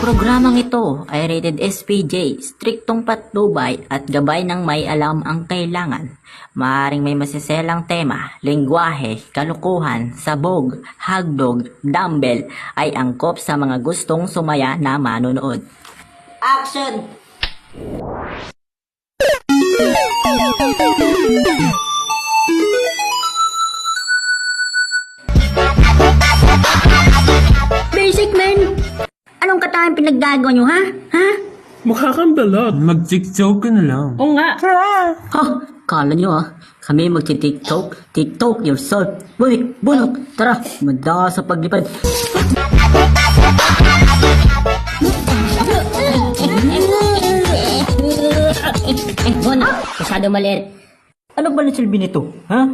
Programang ito ay rated SPJ, striktong patnubay at gabay ng may alam ang kailangan. Maaring may masiselang tema, lengguwahe, kalukuhan, sabog, hagdog, dumbbell ay angkop sa mga gustong sumaya na manonood. Action! Basic man! Anong katayang pinaggagawa nyo, ha? Ha? Mukha kang balot. Mag-tiktok ka na lang. Oo nga. Oh, kala nyo kami magti-tiktok, tiktok yourself. Bulik, bulok, tara, manda sa paglipad. Bon, masyado maliit. Ano ba na silbi nito, ha?